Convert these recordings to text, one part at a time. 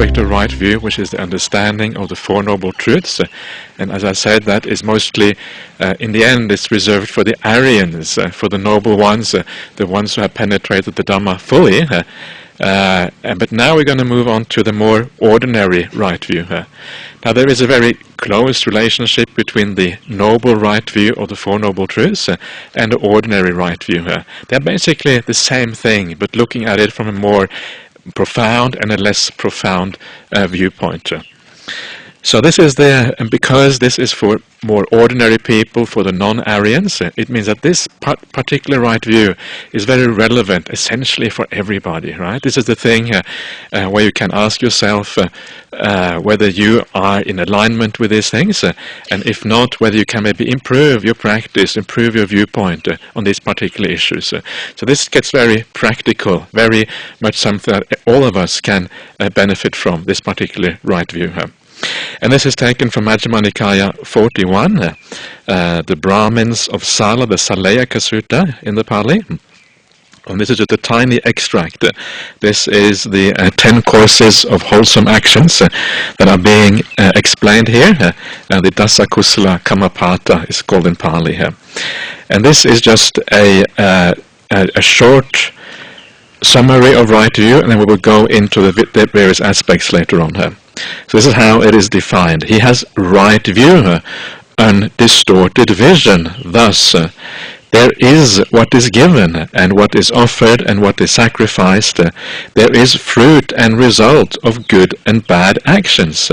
aspect of right view, which is the understanding of the Four Noble Truths. And as I said, that is mostly, in the end, it's reserved for the Aryans, for the noble ones, the ones who have penetrated the Dhamma fully. But now we're going to move on to the more ordinary right view. Now there is a very close relationship between the noble right view of the Four Noble Truths and the ordinary right view. They're basically the same thing, but looking at it from a more profound and a less profound viewpoint. So this is and because this is for more ordinary people, for the non-Aryans, it means that this particular right view is very relevant, essentially for everybody, right? This is the thing where you can ask yourself whether you are in alignment with these things, and if not, whether you can maybe improve your practice, improve your viewpoint on these particular issues. So this gets very practical, very much something that all of us can benefit from, this particular right view. And this is taken from Majjhima Nikaya 41, the Brahmins of Sala, the Salayaka Sutta in the Pali. And this is just a tiny extract. This is the 10 courses of wholesome actions that are being explained here. The Dasa Kusala Kamapata is called in Pali here. And this is just a short summary of right view, and then we will go into the various aspects later on here. So this is how it is defined. He has right view, undistorted vision. Thus, there is what is given, and what is offered, and what is sacrificed. There is fruit and result of good and bad actions.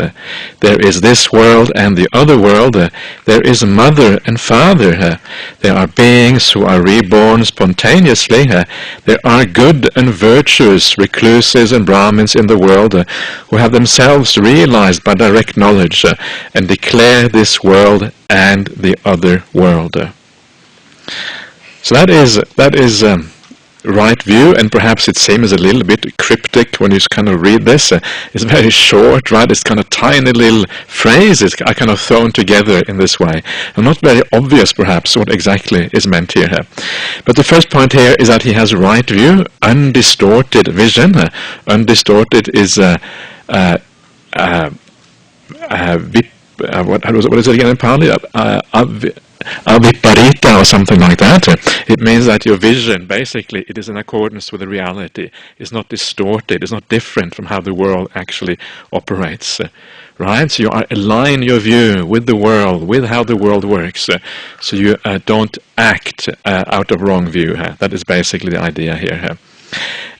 There is this world and the other world. There is mother and father. There are beings who are reborn spontaneously. There are good and virtuous recluses and Brahmins in the world who have themselves realized by direct knowledge and declare this world and the other world. So that is right view, and perhaps it seems a little bit cryptic when you kind of read this. It's very short, right? It's kind of tiny little phrases are kind of thrown together in this way, and not very obvious perhaps what exactly is meant here. But the first point here is that he has right view, undistorted vision. Undistorted is what is it again in Pali? Aviparita or something like that. It means that your vision, basically, it is in accordance with the reality. It's not distorted. It's not different from how the world actually operates. Right? So you align your view with the world, with how the world works. So you don't act out of wrong view. That is basically the idea here.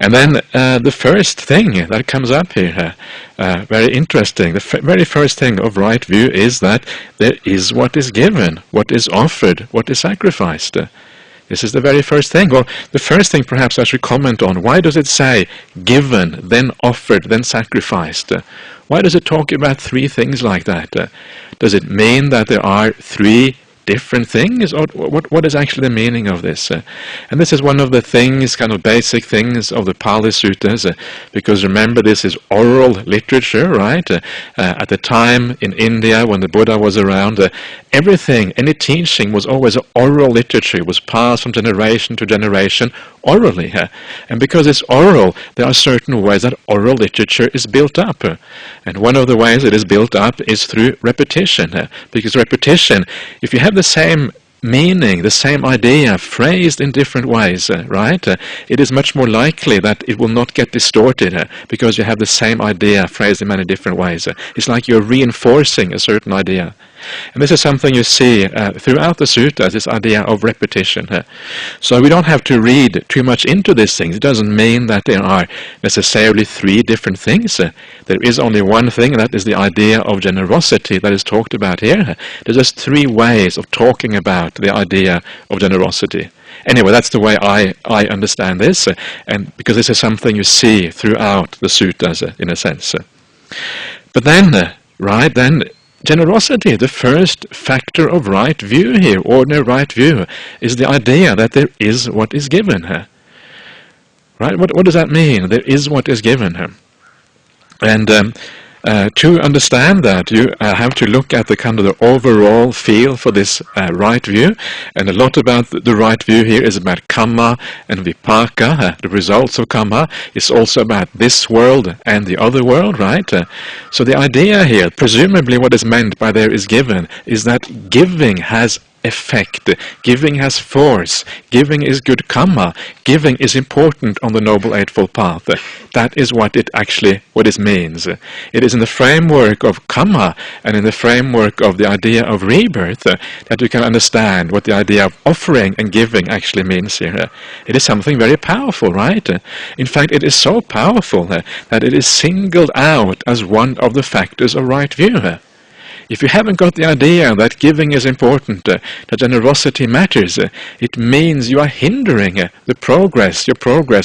And then the first thing that comes up here, very interesting, the very first thing of right view is that there is what is given, what is offered, what is sacrificed. This is the very first thing. Or the first thing perhaps I should comment on, why does it say given, then offered, then sacrificed? Why does it talk about three things like that? Does it mean that there are three different things, or what is actually the meaning of this? And this is one of the things, kind of basic things of the Pali Suttas, because remember, this is oral literature, right? At the time in India when the Buddha was around, everything, any teaching was always oral literature. It was passed from generation to generation orally. And because it's oral, there are certain ways that oral literature is built up. And one of the ways it is built up is through repetition. Because repetition, if you have the same meaning, the same idea, phrased in different ways, right? It is much more likely that it will not get distorted because you have the same idea phrased in many different ways. It's like you're reinforcing a certain idea. And this is something you see throughout the suttas, this idea of repetition. So we don't have to read too much into these things. It doesn't mean that there are necessarily three different things. There is only one thing, and that is the idea of generosity that is talked about here. There's just three ways of talking about the idea of generosity. Anyway, that's the way I understand this, and because this is something you see throughout the suttas, in a sense. But then, generosity, the first factor of right view here, ordinary right view, is the idea that there is what is given. Right? What does that mean? There is what is given. And To understand that, you have to look at the kind of the overall feel for this right view, and a lot about the right view here is about karma and vipaka, the results of karma. It's also about this world and the other world, right? So the idea here, presumably what is meant by there is given, is that giving has effect, giving has force, giving is good karma, giving is important on the Noble Eightfold Path. That is what it means. It is in the framework of karma and in the framework of the idea of rebirth that you can understand what the idea of offering and giving actually means here. It is something very powerful, right? In fact, it is so powerful that it is singled out as one of the factors of right view. If you haven't got the idea that giving is important, that generosity matters, it means you are hindering your progress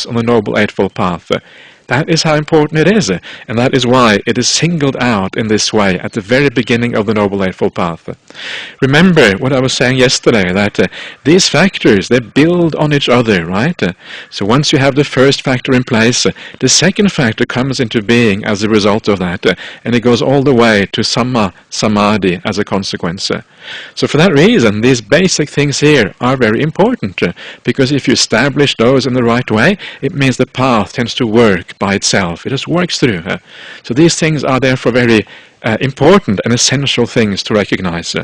on the Noble Eightfold Path. That is how important it is, and that is why it is singled out in this way at the very beginning of the Noble Eightfold Path. Remember what I was saying yesterday, that these factors, they build on each other, right? So once you have the first factor in place, the second factor comes into being as a result of that, and it goes all the way to samma samadhi as a consequence. So for that reason, these basic things here are very important, because if you establish those in the right way, it means the path tends to work by itself. It just works through. So these things are therefore very important and essential things to recognize.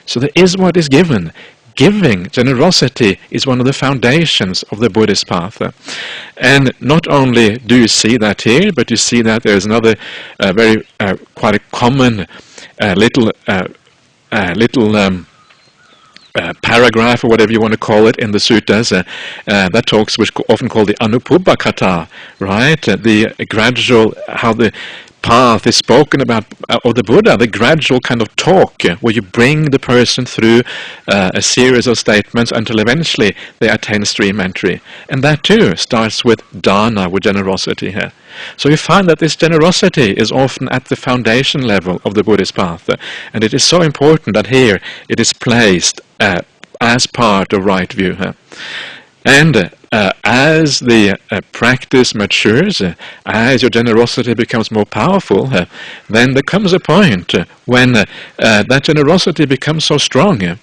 So there is what is given. Giving, generosity, is one of the foundations of the Buddhist path. And not only do you see that here, but you see that there is another quite a common little paragraph, or whatever you want to call it, in the suttas that talks, which is often called the Anupubbha Katha, right? The gradual, how the path is spoken about of the Buddha, the gradual kind of talk where you bring the person through a series of statements until eventually they attain stream entry. And that too starts with dana, with generosity here. So you find that this generosity is often at the foundation level of the Buddhist path, and it is so important that here it is placed as part of right view. And as the practice matures, as your generosity becomes more powerful, then there comes a point when that generosity becomes so strong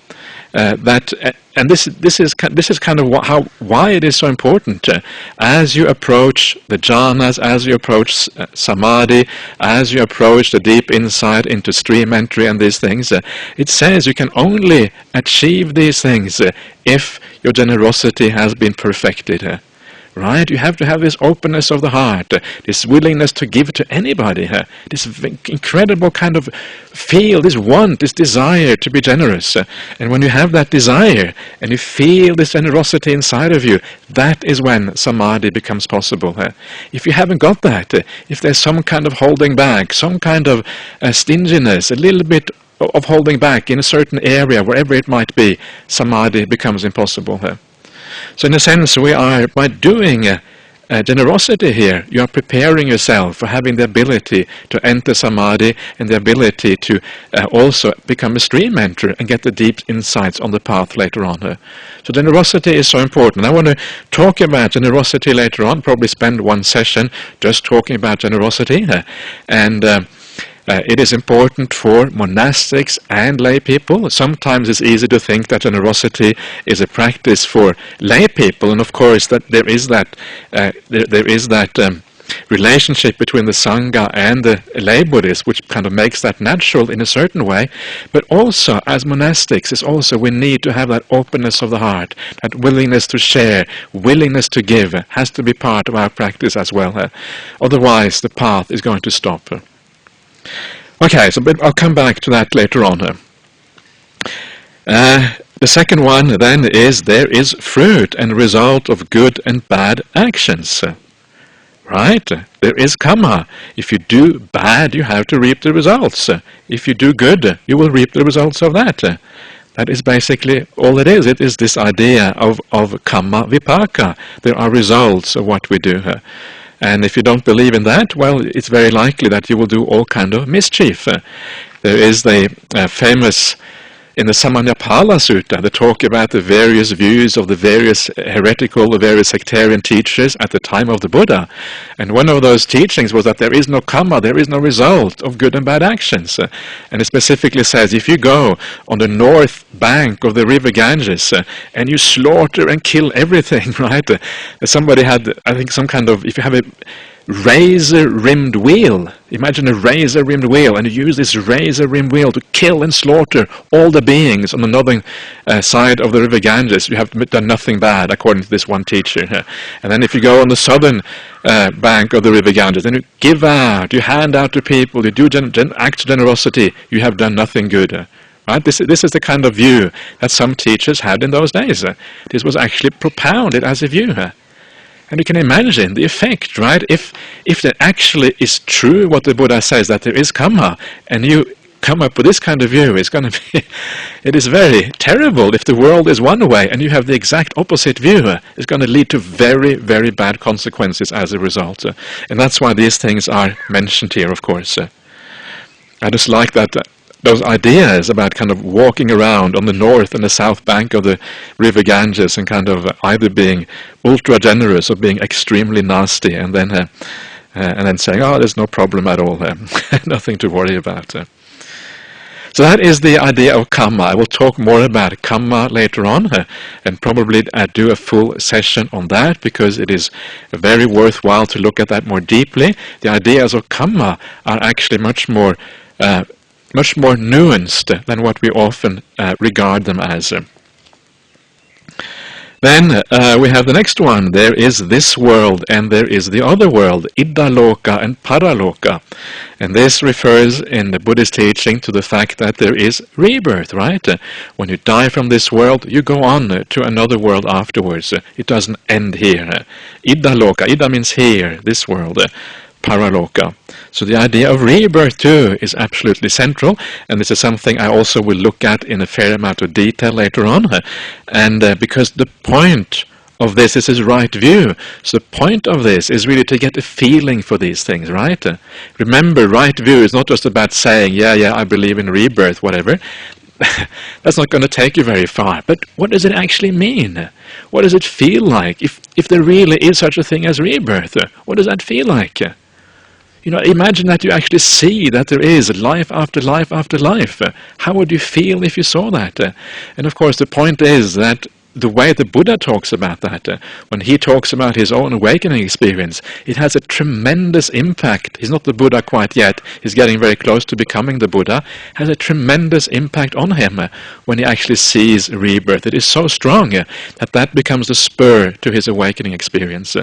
that, and this is kind of why it is so important. As you approach the jhanas, as you approach samadhi, as you approach the deep insight into stream entry and these things, it says you can only achieve these things if your generosity has been perfected. Right? You have to have this openness of the heart, this willingness to give to anybody, this incredible kind of feel, this want, this desire to be generous. And when you have that desire, and you feel this generosity inside of you, that is when samadhi becomes possible. If you haven't got that, if there's some kind of holding back, some kind of stinginess, a little bit of holding back in a certain area, wherever it might be, samadhi becomes impossible. So in a sense, we are, by doing generosity here, you are preparing yourself for having the ability to enter samadhi and the ability to also become a stream enterer and get the deep insights on the path later on. So generosity is so important. I want to talk about generosity later on, probably spend one session just talking about generosity. It is important for monastics and lay people. Sometimes it's easy to think that generosity is a practice for lay people, and of course that there is that relationship between the Sangha and the lay Buddhists, which kind of makes that natural in a certain way. But also, as monastics, it's also we need to have that openness of the heart, that willingness to share, willingness to give, has to be part of our practice as well. Otherwise, the path is going to stop. Okay, so I'll come back to that later on. The second one then is there is fruit and result of good and bad actions. Right? There is karma. If you do bad, you have to reap the results. If you do good, you will reap the results of that. That is basically all it is. It is this idea of karma vipaka. There are results of what we do. And if you don't believe in that, well, it's very likely that you will do all kind of mischief. There is the famous in the Samanyapala Sutta, they talk about the various views of the various heretical, the various sectarian teachers at the time of the Buddha. And one of those teachings was that there is no karma, there is no result of good and bad actions. And it specifically says, if you go on the north bank of the river Ganges and you slaughter and kill everything, right? Somebody had, I think, some kind of, if you have a razor-rimmed wheel. Imagine a razor-rimmed wheel, and you use this razor-rimmed wheel to kill and slaughter all the beings on the northern side of the river Ganges. You have done nothing bad, according to this one teacher. And then if you go on the southern bank of the river Ganges, then you give out, you hand out to people, you do acts of generosity, you have done nothing good. Right? This is the kind of view that some teachers had in those days. This was actually propounded as a view. And you can imagine the effect, right? If that actually is true, what the Buddha says, that there is karma, and you come up with this kind of view, it's going to be, it is very terrible. If the world is one way and you have the exact opposite view, it's going to lead to very, very bad consequences as a result. And that's why these things are mentioned here, of course. I just like that. Those ideas about kind of walking around on the north and the south bank of the river Ganges and kind of either being ultra generous or being extremely nasty, and then saying, oh, there's no problem at all, nothing to worry about. So that is the idea of karma. I will talk more about karma later on, and probably do a full session on that, because it is very worthwhile to look at that more deeply. The ideas of karma are actually much more nuanced than what we often regard them as. Then we have the next one. There is this world and there is the other world, Iddhaloka and Paraloka. And this refers in the Buddhist teaching to the fact that there is rebirth, right? When you die from this world, you go on to another world afterwards. It doesn't end here. Iddhaloka, Iddha means here, this world. Paraloka. So the idea of rebirth too is absolutely central, and this is something I also will look at in a fair amount of detail later on. And because the point of this is his right view, so the point of this is really to get a feeling for these things, right? Remember, right view is not just about saying, yeah, I believe in rebirth, whatever. That's not going to take you very far. But what does it actually mean? What does it feel like? If there really is such a thing as rebirth, what does that feel like? You know, imagine that you actually see that there is life after life after life. How would you feel if you saw that? And of course the point is that the way the Buddha talks about that, when he talks about his own awakening experience, it has a tremendous impact. He's not the Buddha quite yet. He's getting very close to becoming the Buddha. Has a tremendous impact on him when he actually sees rebirth. It is so strong that becomes the spur to his awakening experience.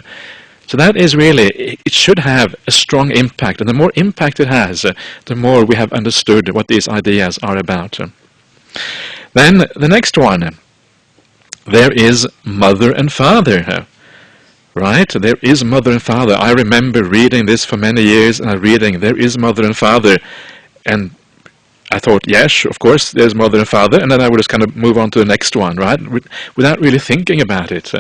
So that is really, it should have a strong impact, and the more impact it has, the more we have understood what these ideas are about. Then the next one, there is mother and father. Right? There is mother and father. I remember reading this for many years, and reading, there is mother and father, and I thought, yes, of course, there's mother and father, and then I would just kind of move on to the next one, right? Without really thinking about it.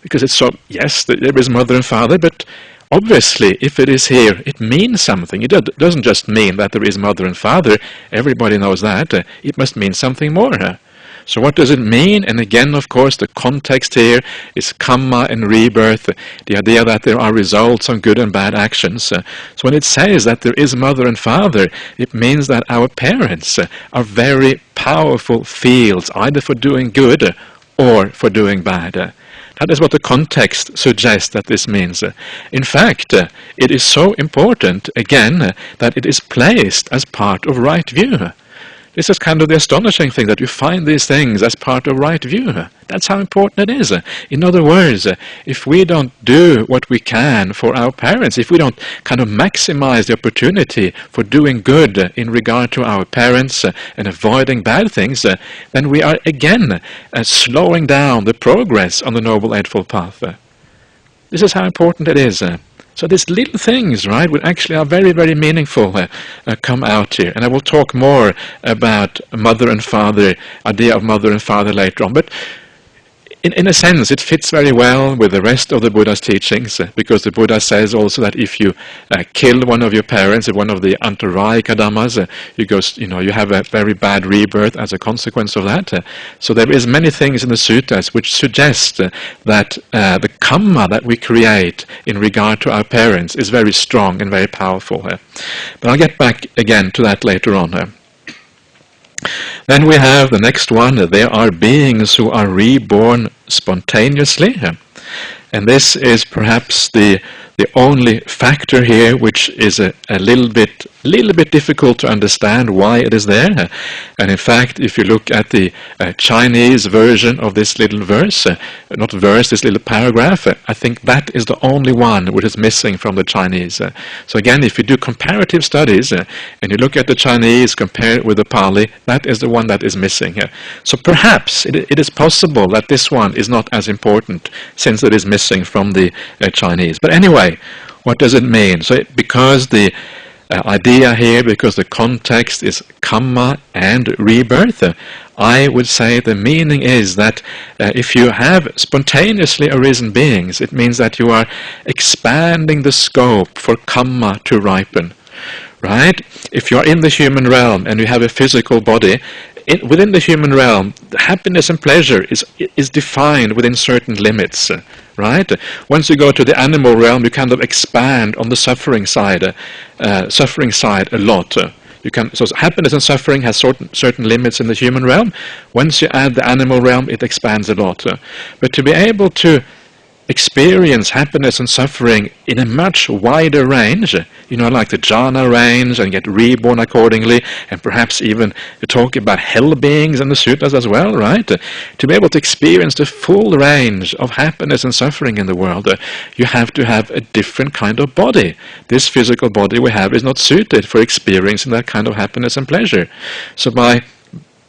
Because it's so, yes, there is mother and father, but obviously, if it is here, it means something. It doesn't just mean that there is mother and father. Everybody knows that. It must mean something more. So what does it mean? And again, of course, the context here is karma and rebirth, the idea that there are results on good and bad actions. So when it says that there is mother and father, it means that our parents are very powerful fields, either for doing good or for doing bad. That is what the context suggests that this means. In fact, it is so important, again, that it is placed as part of right view. This is kind of the astonishing thing, that you find these things as part of right view. That's how important it is. In other words, if we don't do what we can for our parents, if we don't kind of maximize the opportunity for doing good in regard to our parents and avoiding bad things, then we are again slowing down the progress on the Noble Eightfold Path. This is how important it is. So these little things, right, which actually are very, very meaningful, come out here. And I will talk more about mother and father, idea of mother and father later on. But in a sense, it fits very well with the rest of the Buddha's teachings, because the Buddha says also that if you kill one of your parents, one of the antarayika dhammas, you have a very bad rebirth as a consequence of that. So there is many things in the suttas which suggest that the karma that we create in regard to our parents is very strong and very powerful. But I'll get back again to that later on. Then we have the next one. There are beings who are reborn spontaneously. And this is perhaps the only factor here which is a little bit difficult to understand why it is there. And in fact, if you look at the Chinese version of this little verse, this little paragraph, I think that is the only one which is missing from the Chinese. So again, if you do comparative studies and you look at the Chinese, compare it with the Pali, that is the one that is missing. So perhaps it is possible that this one is not as important since it is missing from the Chinese. But anyway, what does it mean? So because the idea here, because the context is karma and rebirth, I would say the meaning is that if you have spontaneously arisen beings, it means that you are expanding the scope for karma to ripen. Right? If you are in the human realm and you have a physical body, within the human realm, happiness and pleasure is defined within certain limits. Right? Once you go to the animal realm, you kind of expand on the suffering side a lot. So happiness and suffering has certain limits in the human realm. Once you add the animal realm, it expands a lot. But to be able to experience happiness and suffering in a much wider range, like the jhana range, and get reborn accordingly, and perhaps even to talk about hell beings in the suttas as well, right? To be able to experience the full range of happiness and suffering in the world, you have to have a different kind of body. This physical body we have is not suited for experiencing that kind of happiness and pleasure. So by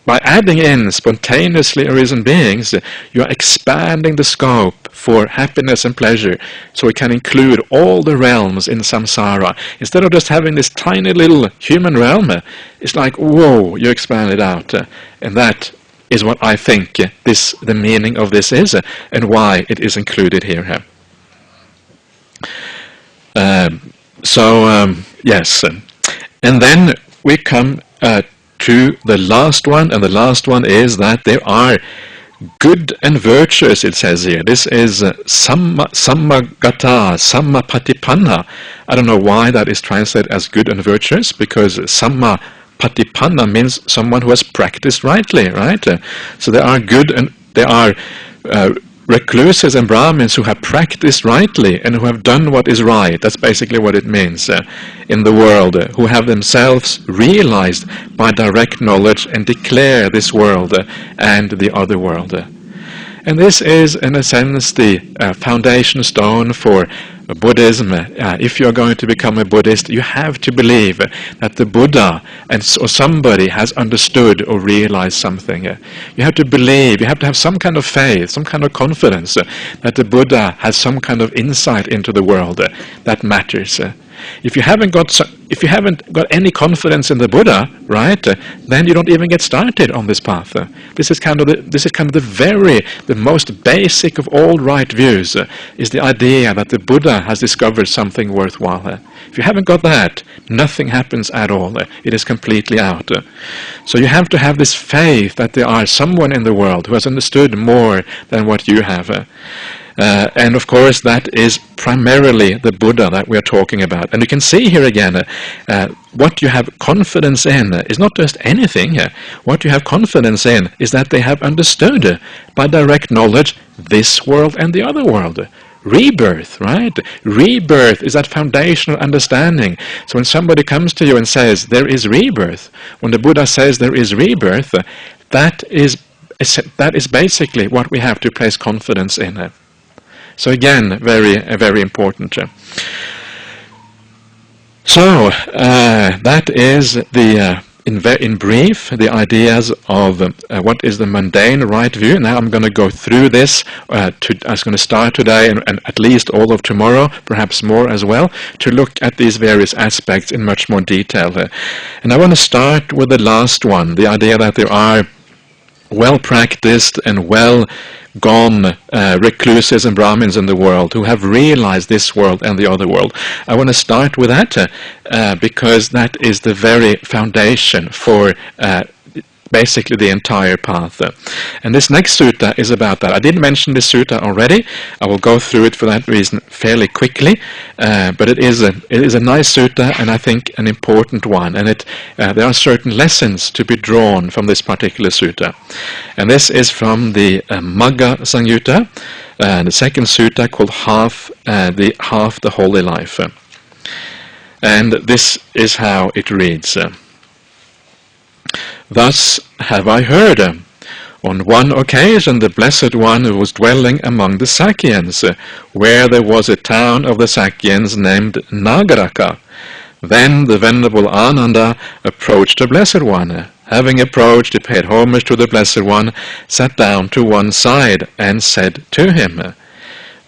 adding in spontaneously arisen beings, you are expanding the scope for happiness and pleasure, so it can include all the realms in samsara. Instead of just having this tiny little human realm, it's like, whoa, you expand it out. And that is what I think the meaning of this is, and why it is included here. Yes. And then we come to the last one, and the last one is that there are good and virtuous, it says here. This is sammagata, sammapatipanna. I don't know why that is translated as good and virtuous, because sammapatipanna means someone who has practiced rightly, right? So there are good and there are recluses and Brahmins who have practiced rightly and who have done what is right. That's basically what it means in the world, who have themselves realized by direct knowledge and declare this world and the other world. And this is, in a sense, the foundation stone for Buddhism. If you're going to become a Buddhist, you have to believe that the Buddha or somebody has understood or realized something. You have to believe, you have to have some kind of faith, some kind of confidence that the Buddha has some kind of insight into the world that matters. If you haven't got any confidence in the Buddha, right, then you don't even get started on this path. This is kind of the most basic of all right views, is the idea that the Buddha has discovered something worthwhile. If you haven't got that, nothing happens at all. It is completely out. So you have to have this faith that there are someone in the world who has understood more than what you have. And of course that is primarily the Buddha that we are talking about. And you can see here again, what you have confidence in is not just anything. What you have confidence in is that they have understood by direct knowledge this world and the other world. Rebirth, right? Rebirth is that foundational understanding. So when somebody comes to you and says there is rebirth, when the Buddha says there is rebirth, that is basically what we have to place confidence in. So again, very important. So that is in brief the ideas of what is the mundane right view. Now I'm going to go through this. I was going to start today and at least all of tomorrow, perhaps more as well, to look at these various aspects in much more detail. And I want to start with the last one, the idea that there are well-practiced and well-gone recluses and Brahmins in the world who have realized this world and the other world. I want to start with that because that is the very foundation for basically the entire path. And this next sutta is about that. I did mention this sutta already. I will go through it for that reason fairly quickly, but it is a nice sutta, and I think an important one, and there are certain lessons to be drawn from this particular sutta. And this is from the Magga Samyutta, the second sutta called Half the Holy Life. And this is how it reads. Thus have I heard. On one occasion the Blessed One was dwelling among the Sakyans, where there was a town of the Sakyans named Nagaraka. Then the Venerable Ananda approached the Blessed One. Having approached, he paid homage to the Blessed One, sat down to one side, and said to him,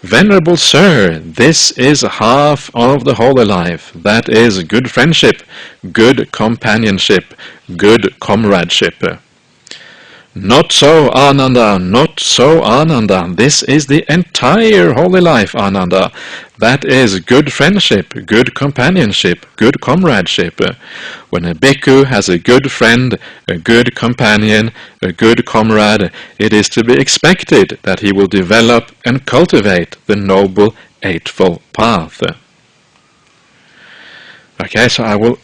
Venerable Sir, this is half of the holy life, that is good friendship, good companionship, good comradeship. Not so, Ananda, not so, Ananda, this is the entire holy life, Ananda. That is good friendship, good companionship, good comradeship. When a bhikkhu has a good friend, a good companion, a good comrade, it is to be expected that he will develop and cultivate the Noble Eightfold Path. Okay, so I will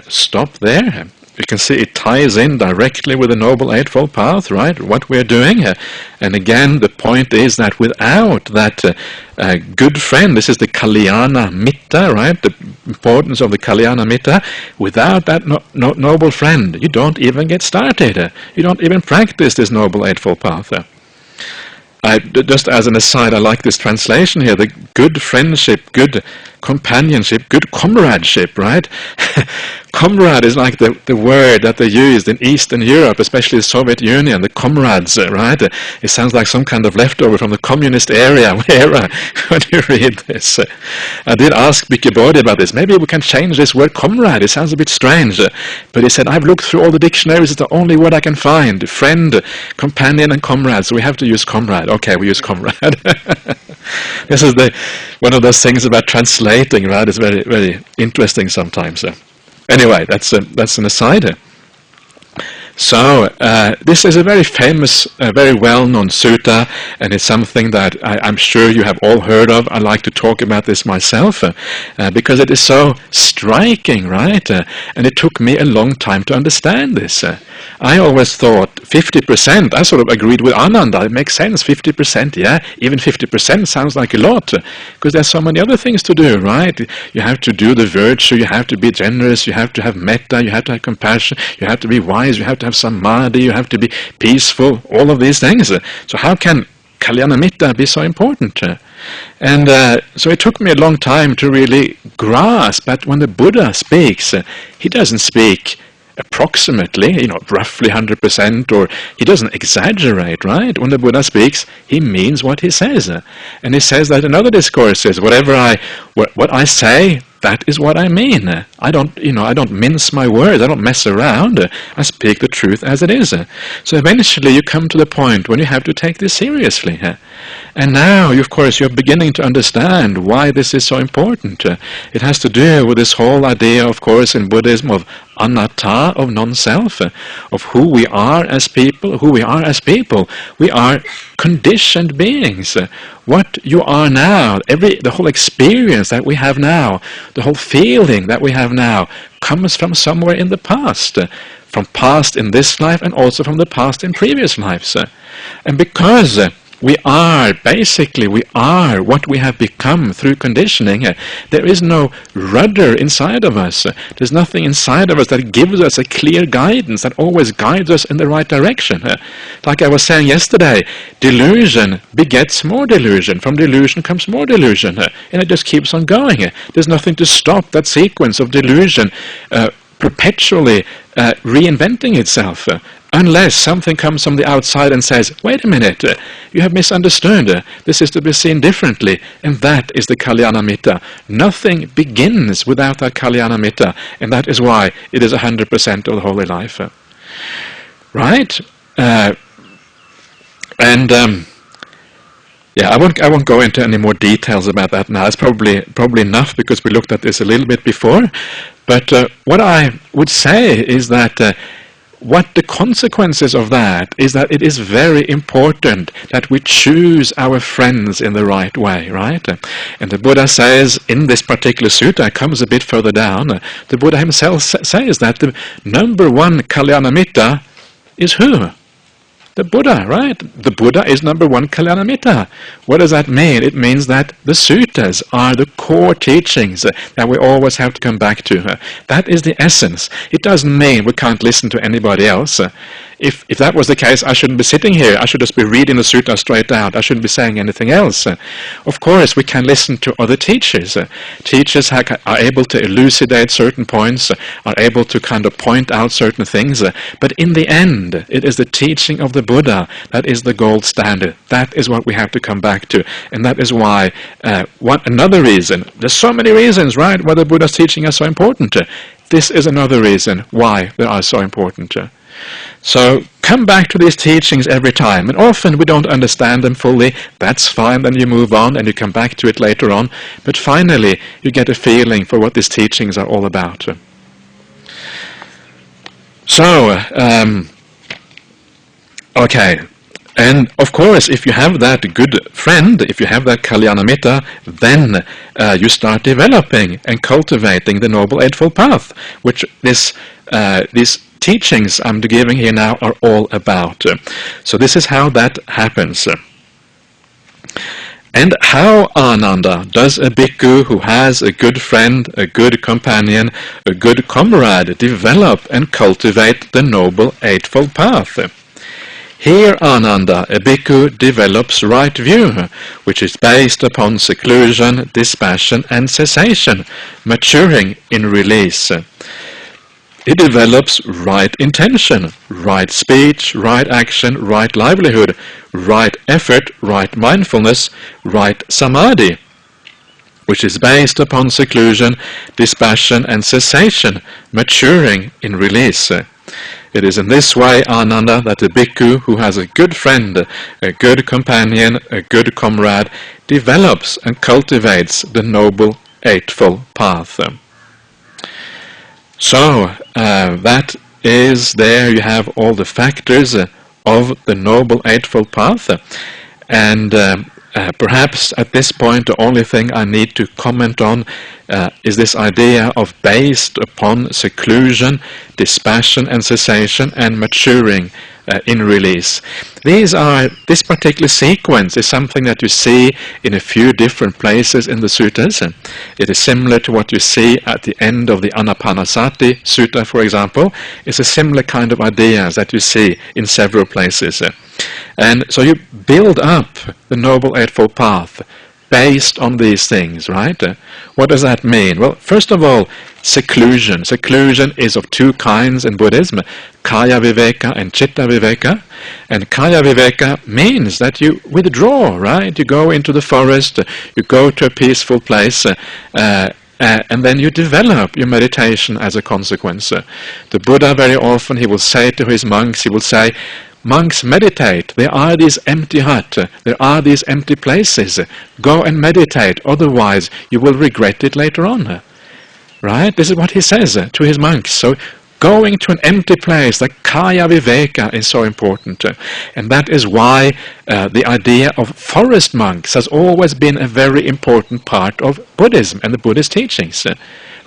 stop there. You can see it ties in directly with the Noble Eightfold Path, right? What we're doing. And again, the point is that without that good friend, this is the Kalyana Mitta, right? The importance of the Kalyana Mitta. Without that noble friend, you don't even get started. You don't even practice this Noble Eightfold Path. Just as an aside, I like this translation here, the good friendship, good companionship, good comradeship, right? Comrade is like the word that they used in Eastern Europe, especially the Soviet Union, the comrades, right? It sounds like some kind of leftover from the communist area when you read this. I did ask Bhikkhu Bodhi about this. Maybe we can change this word comrade. It sounds a bit strange. But he said, I've looked through all the dictionaries. It's the only word I can find. Friend, companion, and comrade. So we have to use comrade. Okay, we use comrade. This is one of those things about translating, right? It's very, very interesting sometimes. Anyway, that's an aside. So this is a very famous, very well-known sutta, and it's something that I'm sure you have all heard of. I like to talk about this myself because it is so striking, right? And it took me a long time to understand this. I always thought 50%, I sort of agreed with Ananda, it makes sense, 50%, yeah, even 50% sounds like a lot, because there's so many other things to do, right? You have to do the virtue, you have to be generous, you have to have metta, you have to have compassion, you have to be wise, you have to have samadhi, you have to be peaceful, all of these things. So how can Kalyana Mitta be so important? And so it took me a long time to really grasp that when the Buddha speaks, he doesn't speak approximately, roughly 100%, or he doesn't exaggerate, right? When the Buddha speaks, he means what he says. And he says that in other discourses, what I say, that is what I mean. I don't mince my words, I don't mess around. I speak the truth as it is. So eventually you come to the point when you have to take this seriously. And now, of course, you're beginning to understand why this is so important. It has to do with this whole idea, of course, in Buddhism of anatta, of non-self, of who we are as people. We are conditioned beings. What you are now, the whole experience that we have now, the whole feeling that we have now, comes from somewhere in the past. From past in this life and also from the past in previous lives. And because we are what we have become through conditioning. There is no rudder inside of us. There's nothing inside of us that gives us a clear guidance, that always guides us in the right direction. Like I was saying yesterday, delusion begets more delusion. From delusion comes more delusion. And it just keeps on going. There's nothing to stop that sequence of delusion perpetually reinventing itself. Unless something comes from the outside and says, wait a minute, you have misunderstood, this is to be seen differently, and that is the Kalyana Mitta. Nothing begins without that Kalyana Mitta, and that is why it is 100% of the holy life. Right? And yeah, I won't go into any more details about that now. It's probably enough because we looked at this a little bit before. But what I would say is that what the consequences of that is that it is very important that we choose our friends in the right way, right? And the Buddha says in this particular sutta, it comes a bit further down, the Buddha himself says that the number one Kalyanamitta is who? The Buddha, right? The Buddha is number one Kalyanamitta. What does that mean? It means that the suttas are the core teachings that we always have to come back to. That is the essence. It doesn't mean we can't listen to anybody else. If that was the case, I shouldn't be sitting here. I should just be reading the sutta straight out. I shouldn't be saying anything else. Of course, we can listen to other teachers. Teachers are able to elucidate certain points, are able to kind of point out certain things. But in the end, it is the teaching of the Buddha that is the gold standard. That is what we have to come back to. And that is why, another reason, there's so many reasons, right, why the Buddha's teaching is so important. This is another reason why they are so important. So come back to these teachings every time, and often we don't understand them fully. That's fine, then you move on and you come back to it later on. But finally, you get a feeling for what these teachings are all about. So, okay, and of course, if you have that good friend, if you have that Kalyanamitta, then you start developing and cultivating the Noble Eightfold Path, which these teachings I'm giving here now are all about. So this is how that happens. And how, Ananda, does a bhikkhu who has a good friend, a good companion, a good comrade develop and cultivate the Noble Eightfold Path? Here, Ananda, a bhikkhu develops right view, which is based upon seclusion, dispassion and cessation, maturing in release. He develops right intention, right speech, right action, right livelihood, right effort, right mindfulness, right samadhi, which is based upon seclusion, dispassion and cessation, maturing in release. It is in this way, Ananda, that a bhikkhu who has a good friend, a good companion, a good comrade, develops and cultivates the Noble Eightfold Path. So, that is there you have all the factors of the Noble Eightfold Path. And perhaps at this point the only thing I need to comment on is this idea of based upon seclusion, dispassion and cessation and maturing in release. This particular sequence is something that you see in a few different places in the suttas. It is similar to what you see at the end of the Anapanasati sutta, for example. It's a similar kind of ideas that you see in several places. And so you build up the Noble Eightfold Path based on these things, right? What does that mean? Well, first of all, seclusion. Seclusion is of two kinds in Buddhism, Kaya Viveka and Chitta Viveka. And Kaya Viveka means that you withdraw, right? You go into the forest, you go to a peaceful place, and then you develop your meditation as a consequence. The Buddha very often, he will say to his monks, he will say, monks, meditate. There are these empty huts. There are these empty places. Go and meditate. Otherwise, you will regret it later on. Right? This is what he says to his monks. So, going to an empty place, like Kaya Viveka, is so important. And that is why the idea of forest monks has always been a very important part of Buddhism and the Buddhist teachings.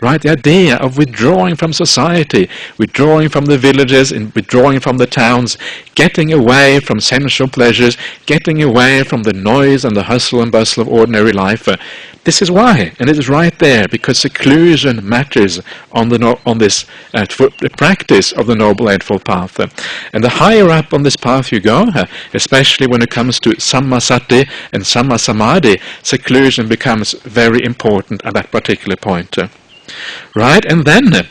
Right, the idea of withdrawing from society, withdrawing from the villages, and withdrawing from the towns, getting away from sensual pleasures, getting away from the noise and the hustle and bustle of ordinary life. This is why, and it is right there, because seclusion matters on this practice of the Noble Eightfold Path. And the higher up on this path you go, especially when it comes to Sammasati and Sammasamadhi, seclusion becomes very important at that particular point. Right, and then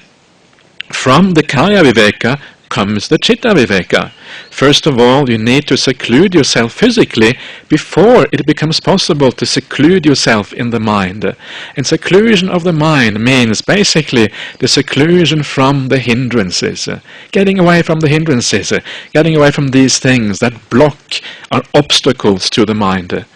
from the Kaya Viveka comes the Chitta Viveka. First of all, you need to seclude yourself physically before it becomes possible to seclude yourself in the mind. And seclusion of the mind means basically the seclusion from the hindrances, getting away from the hindrances, getting away from these things that block, are obstacles to the mind.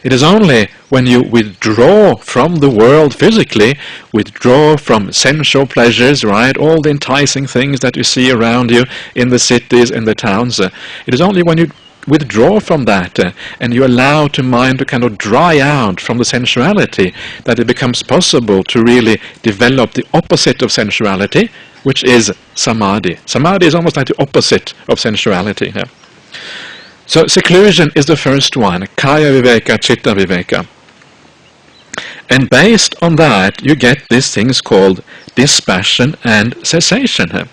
It is only when you withdraw from the world physically, withdraw from sensual pleasures, right, all the enticing things that you see around you in the cities, in the towns, it is only when you withdraw from that and you allow the mind to kind of dry out from the sensuality that it becomes possible to really develop the opposite of sensuality, which is samadhi. Samadhi is almost like the opposite of sensuality. So seclusion is the first one, kaya viveka, chitta viveka. And based on that, you get these things called dispassion and cessation.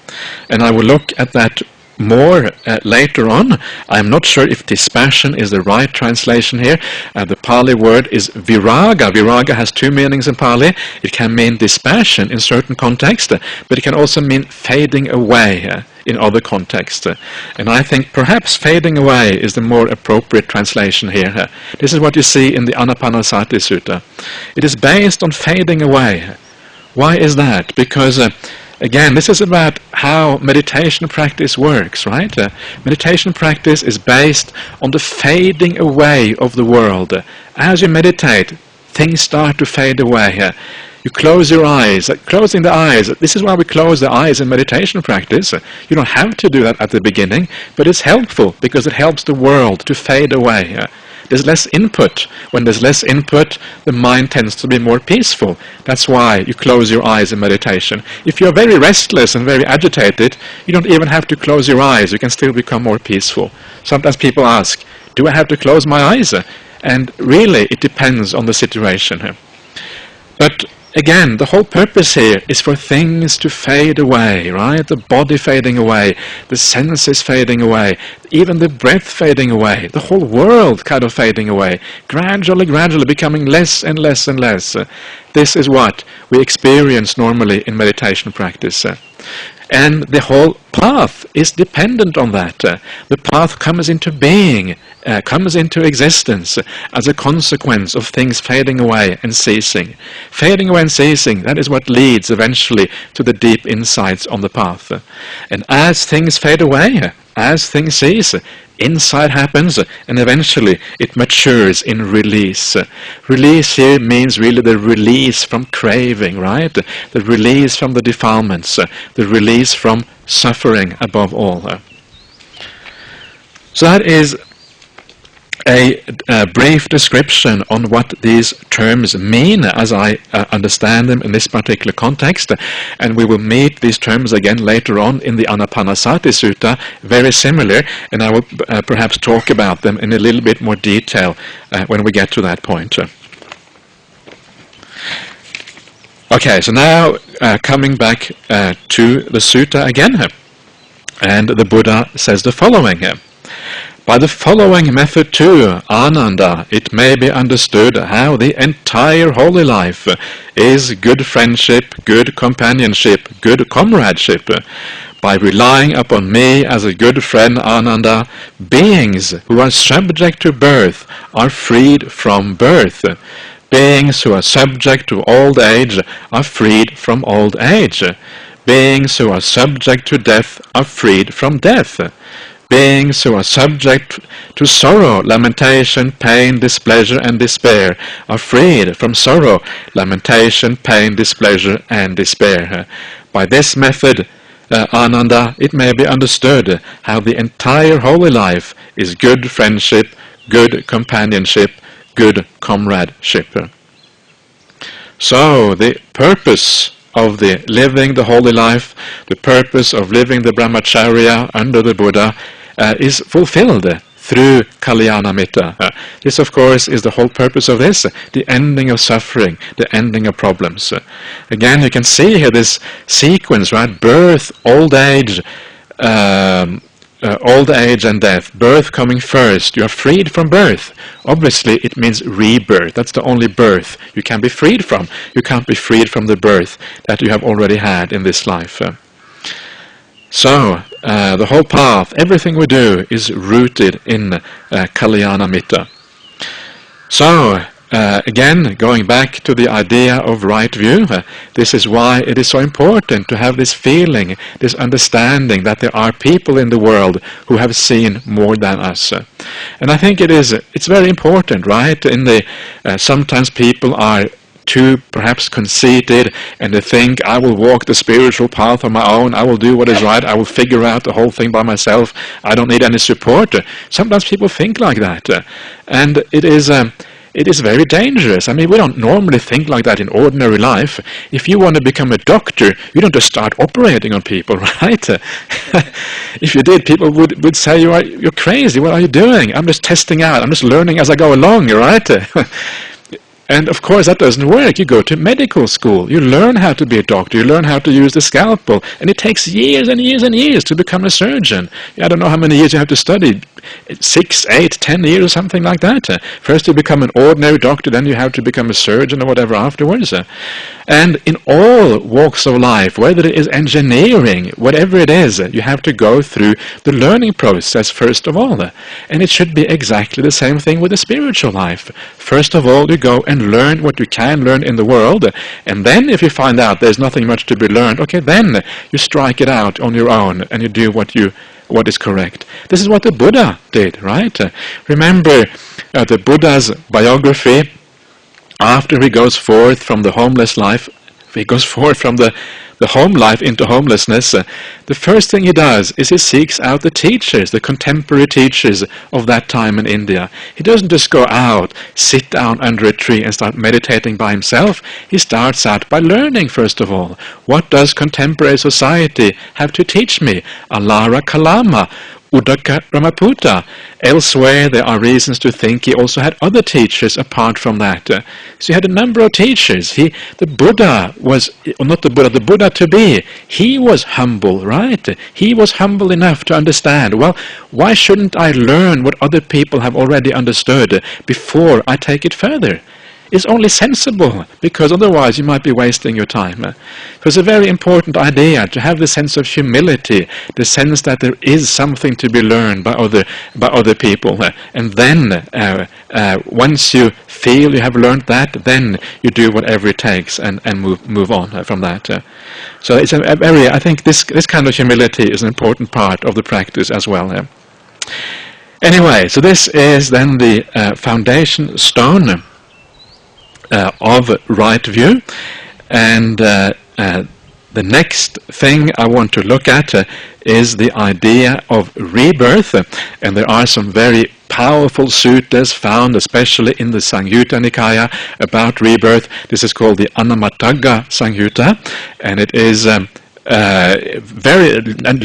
And I will look at that more later on. I'm not sure if dispassion is the right translation here. The Pali word is viraga. Viraga has two meanings in Pali. It can mean dispassion in certain contexts, but it can also mean fading away in other contexts. And I think perhaps fading away is the more appropriate translation here. This is what you see in the Anapanasati Sutta. It is based on fading away. Why is that? Because again, this is about how meditation practice works, right? Meditation practice is based on the fading away of the world. As you meditate, things start to fade away. You close your eyes. Closing the eyes, this is why we close the eyes in meditation practice. You don't have to do that at the beginning, but it's helpful because it helps the world to fade away. There's less input. When there's less input, the mind tends to be more peaceful. That's why you close your eyes in meditation. If you're very restless and very agitated, you don't even have to close your eyes. You can still become more peaceful. Sometimes people ask, do I have to close my eyes? And really, it depends on the situation. But again, the whole purpose here is for things to fade away, right? The body fading away, the senses fading away, even the breath fading away, the whole world kind of fading away, gradually becoming less and less and less. This is what we experience normally in meditation practice. And the whole path is dependent on that. The path comes into being, comes into existence as a consequence of things fading away and ceasing. Fading away and ceasing, that is what leads eventually to the deep insights on the path. And as things fade away, as things cease, insight happens, and eventually it matures in release. Release here means really the release from craving, right? The release from the defilements, the release from suffering above all. So that is a brief description on what these terms mean as I understand them in this particular context, and we will meet these terms again later on in the Anapanasati Sutta, very similar, and I will perhaps talk about them in a little bit more detail when we get to that point. Okay, so now coming back to the Sutta again, and the Buddha says the following. By the following method too, Ananda, it may be understood how the entire holy life is good friendship, good companionship, good comradeship. By relying upon me as a good friend, Ananda, beings who are subject to birth are freed from birth. Beings who are subject to old age are freed from old age. Beings who are subject to death are freed from death. Beings who are subject to sorrow, lamentation, pain, displeasure, and despair are freed from sorrow, lamentation, pain, displeasure, and despair. By this method, Ananda, it may be understood how the entire holy life is good friendship, good companionship, good comradeship. So, the purpose of the living the holy life, the purpose of living the brahmacharya under the Buddha is fulfilled through Kalyanamitta. This, of course, is the whole purpose of this, the ending of suffering, the ending of problems. Again, you can see here this sequence, right? Birth, old age and death. Birth coming first. You are freed from birth. Obviously, it means rebirth. That's the only birth you can be freed from. You can't be freed from the birth that you have already had in this life. So, the whole path, everything we do is rooted in Kalyana Mitta. So, again, going back to the idea of right view, this is why it is so important to have this feeling, this understanding that there are people in the world who have seen more than us. And I think it's very important, right? Sometimes people are too perhaps conceited, and they think, I will walk the spiritual path on my own, I will do what is right, I will figure out the whole thing by myself, I don't need any support. Sometimes people think like that, and it is very dangerous. I mean, we don't normally think like that in ordinary life. If you want to become a doctor, you don't just start operating on people, right? If you did, people would say, you're crazy, what are you doing? I'm just testing out, I'm just learning as I go along, right? And of course that doesn't work. You go to medical school, you learn how to be a doctor, you learn how to use the scalpel, and it takes years and years and years to become a surgeon. I don't know how many years you have to study, 6, 8, 10 years or something like that. First you become an ordinary doctor, then you have to become a surgeon or whatever afterwards. And in all walks of life, whether it is engineering, whatever it is, you have to go through the learning process first of all. And it should be exactly the same thing with the spiritual life. First of all, you go and learn what you can learn in the world, and then if you find out there's nothing much to be learned, okay, then you strike it out on your own and you do what is correct. This is what the Buddha did, right? Remember the Buddha's biography. After he goes forth from the homeless life, he goes forth from the home life into homelessness, the first thing he does is he seeks out the teachers, the contemporary teachers of that time in India. He doesn't just go out, sit down under a tree and start meditating by himself. He starts out by learning first of all. What does contemporary society have to teach me? Alara Kalama, Uddaka Brahmaputra. Elsewhere there are reasons to think he also had other teachers apart from that. So he had a number of teachers. The Buddha was, or not the Buddha, the Buddha to be, he was humble, right? He was humble enough to understand, well, why shouldn't I learn what other people have already understood before I take it further? It's only sensible, because otherwise you might be wasting your time. So it's a very important idea to have the sense of humility, the sense that there is something to be learned by other people. And then, once you feel you have learned that, then you do whatever it takes and move on from that. So it's a very, I think this kind of humility is an important part of the practice as well. Anyway, so this is then the foundation stone of right view, and the next thing I want to look at is the idea of rebirth, and there are some very powerful suttas found especially in the Samyutta Nikaya about rebirth. This is called the Anamatagga Samyutta, and it is a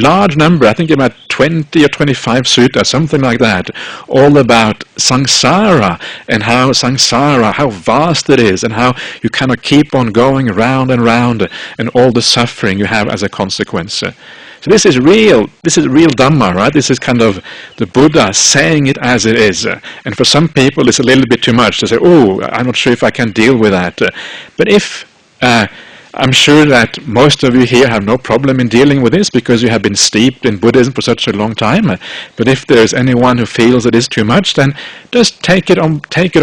large number, I think about 20 or 25 suttas, something like that, all about samsara and how vast it is, and how you cannot keep on going round and round, and all the suffering you have as a consequence. So this is real Dhamma, right? This is kind of the Buddha saying it as it is. And for some people it's a little bit too much to say, oh, I'm not sure if I can deal with that. But if I'm sure that most of you here have no problem in dealing with this because you have been steeped in Buddhism for such a long time. But if there's anyone who feels it is too much, then just take it on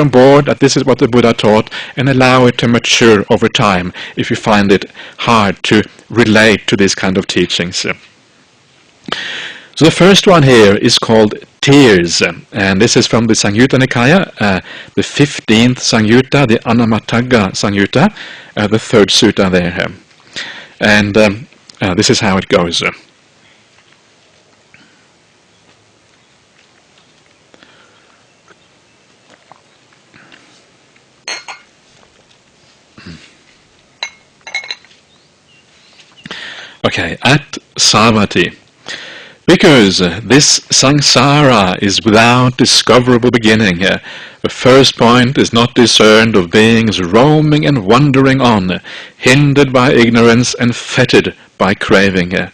board that this is what the Buddha taught, and allow it to mature over time if you find it hard to relate to these kind of teachings. So the first one here is called tears, and this is from the Samyutta Nikaya, the 15th Samyutta, the Anamatagga Samyutta, the third sutta there. And this is how it goes. Okay, at Savatthi. Because this samsara is without discoverable beginning. The first point is not discerned of beings roaming and wandering on, hindered by ignorance and fettered by craving.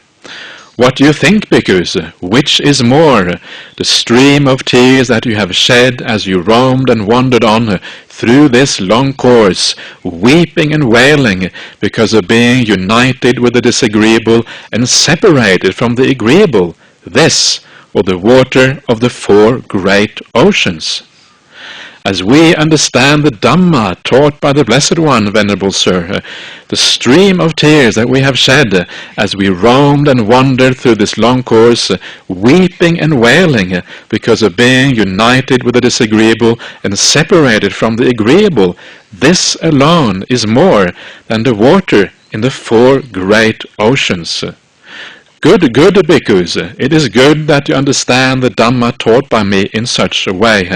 What do you think, bhikkhus? Which is more, the stream of tears that you have shed as you roamed and wandered on through this long course, weeping and wailing because of being united with the disagreeable and separated from the agreeable, this, or the water of the four great oceans? As we understand the Dhamma taught by the Blessed One, Venerable Sir, the stream of tears that we have shed as we roamed and wandered through this long course, weeping and wailing because of being united with the disagreeable and separated from the agreeable, this alone is more than the water in the four great oceans. Good, bhikkhus. It is good that you understand the Dhamma taught by me in such a way.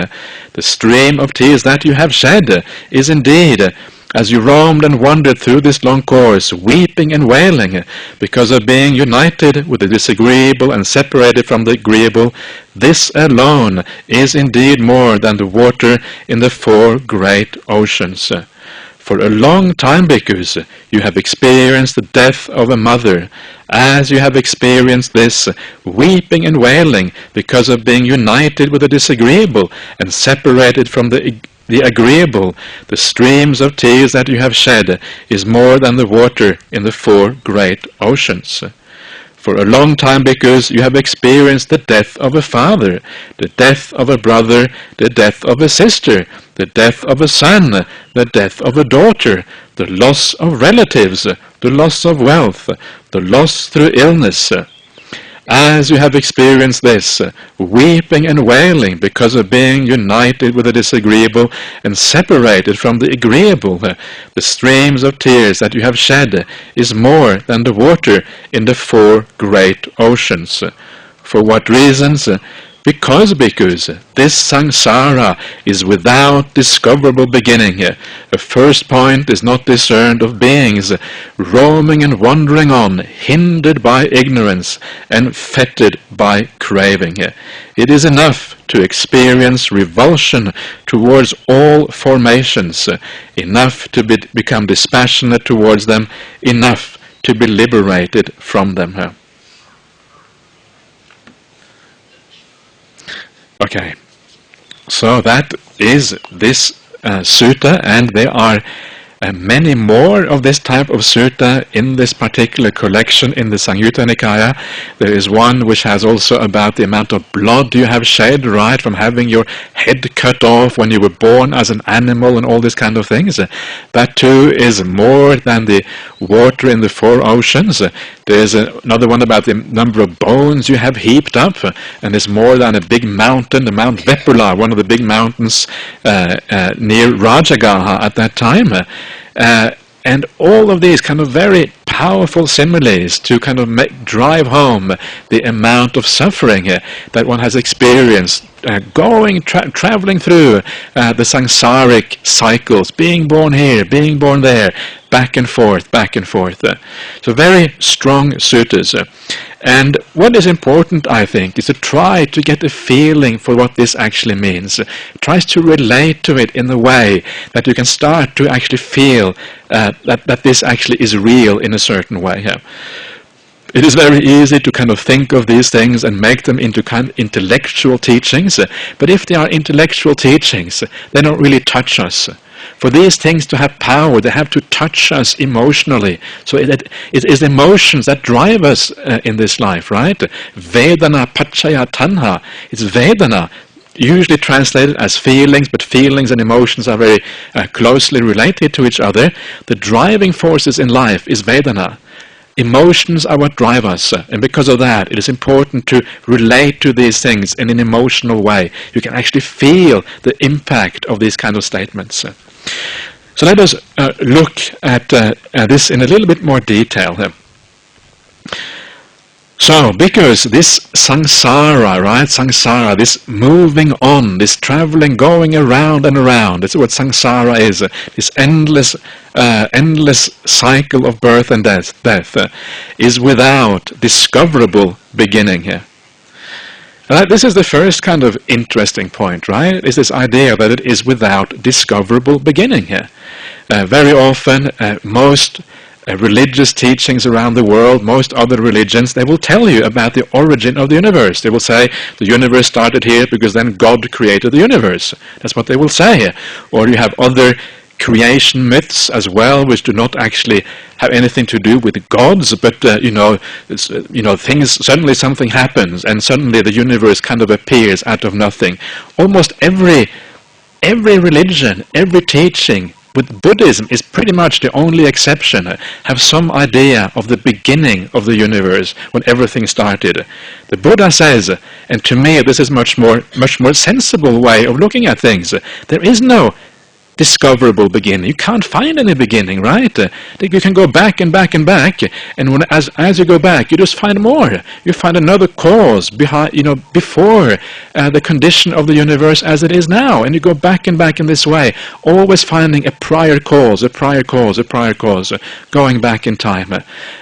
The stream of tears that you have shed is indeed, as you roamed and wandered through this long course, weeping and wailing because of being united with the disagreeable and separated from the agreeable, this alone is indeed more than the water in the four great oceans. For a long time, bhikkhus, you have experienced the death of a mother, as you have experienced this, weeping and wailing because of being united with the disagreeable and separated from the agreeable. The streams of tears that you have shed is more than the water in the four great oceans. For a long time, bhikkhus, you have experienced the death of a father, the death of a brother, the death of a sister, the death of a son, the death of a daughter, the loss of relatives, the loss of wealth, the loss through illness. As you have experienced this, weeping and wailing because of being united with the disagreeable and separated from the agreeable, the streams of tears that you have shed is more than the water in the four great oceans. For what reasons? Because, bhikkhus, this samsara is without discoverable beginning. The first point is not discerned of beings, roaming and wandering on, hindered by ignorance and fettered by craving. It is enough to experience revulsion towards all formations, enough to become dispassionate towards them, enough to be liberated from them. Okay, so that is this sutta, and there are many more of this type of sutta in this particular collection in the Samyutta Nikaya. There is one which has also about the amount of blood you have shed, right, from having your head cut off when you were born as an animal and all these kind of things. That too is more than the water in the four oceans. There's another one about the number of bones you have heaped up, and it's more than a big mountain, the Mount Vepula, one of the big mountains near Rajagaha at that time. And all of these kind of very powerful similes to kind of drive home the amount of suffering that one has experienced traveling through the samsaric cycles, being born here, being born there, back and forth. So very strong suttas. And what is important, I think, is to try to get a feeling for what this actually means. Tries to relate to it in a way that you can start to actually feel that this actually is real in a certain way. It is very easy to kind of think of these things and make them into kind of intellectual teachings, but if they are intellectual teachings, they don't really touch us. For these things to have power, they have to touch us emotionally. So it is emotions that drive us in this life, right? Vedana pachaya tanha. It's Vedana, usually translated as feelings, but feelings and emotions are very closely related to each other. The driving forces in life is Vedana. Emotions are what drive us, and because of that, it is important to relate to these things in an emotional way. You can actually feel the impact of these kind of statements. So let us look at this in a little bit more detail. So, because this samsara, right, samsara, this moving on, this traveling, going around and around, that's what samsara is, this endless cycle of birth and death, is without discoverable beginning here. This is the first kind of interesting point, right? Is this idea that it is without discoverable beginning here. Very often, most religious teachings around the world, most other religions, they will tell you about the origin of the universe. They will say the universe started here because then God created the universe. That's what they will say. Or you have other creation myths as well, which do not actually have anything to do with gods, but things, suddenly something happens and suddenly the universe kind of appears out of nothing. Almost every religion, every teaching, with Buddhism is pretty much the only exception, have some idea of the beginning of the universe when everything started. The Buddha says, and to me this is much more sensible way of looking at things, there is no discoverable beginning. You can't find any beginning, right? You can go back and back and back, and as you go back, you just find more. You find another cause behind, before the condition of the universe as it is now, and you go back and back in this way, always finding a prior cause, a prior cause, a prior cause, going back in time.